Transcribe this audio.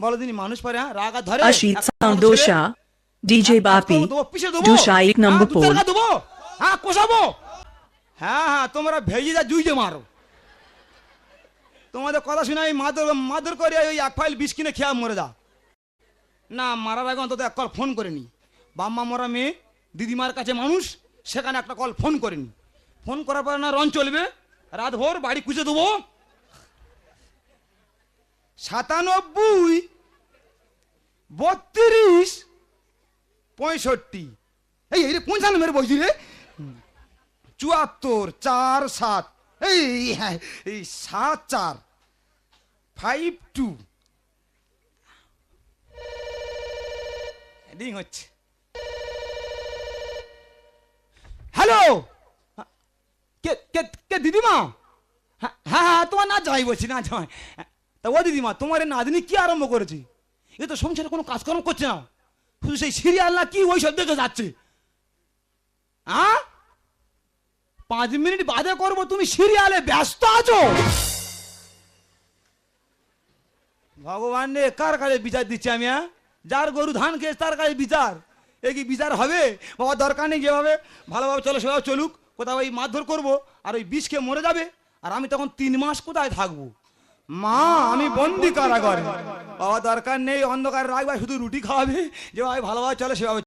বলো দিনি মানুষ পারে হ্যাঁ রাগ আর ধরে Ashit Sound Dosha, DJ Bapi, Dosha 1 number pole. দেবো হ্যাঁ কোষাবো হ্যাঁ হ্যাঁ তোমরা ভেজে যা জুইতে মারো তোমাদের কথা শুনে আমি মাদর করে ওই এক ফাইল বিষ কিনে খেয়া মরে যা না মারার আগে অন্তত এক কল ফোন করেনি বাম্মা মরা মেয়ে দিদিমার কাছে মানুষ সেখানে একটা কল ফোন করেনি ফোন করার পর না রন চলবে রাত ভোর বাড়ি খুঁজে দেবো 97 32 65 এই রে 55 মেরে বলছি রে 74 4 7 এই হ্যাঁ এই 7 4 5 2 ডিং হচ্ছে হ্যালো কে কে কে দিদিমা হ্যাঁ হ্যাঁ তোমার না যাই বলছি না যাই তা ও দিদিমা তোমার এই নাতনি কি আরম্ভ করেছে এ তো সংসারে কোনো কাজকর্ম করছে না শুধু সেই সিরিয়াল না কি ওই সব দেখে যাচ্ছে হ্যাঁ 5 মিনিট বাদে করবো তুমি সিরিয়ালে ব্যস্ত আছো ভগবান রে কার কাছে বিচার দিচ্ছি আমি হ্যাঁ যার গরু ধান খেয়েছে তার কাছে বিচার এ কি বিচার হবে বাবা দরকার নেই যেভাবে ভালোভাবে চলো সেভাবে চলুক কোথাও ওই মারধর করবো আর ওই বিষ খেয়ে মরে যাবে আর আমি তখন 3 মাস কোথায় থাকবো মা আমি বন্দি কারাগারে বাবা দরকার নেই অন্ধকার রাখবা শুধু রুটি খাওয়াবে যেভাবে ভালোভাবে চলে সেভাবে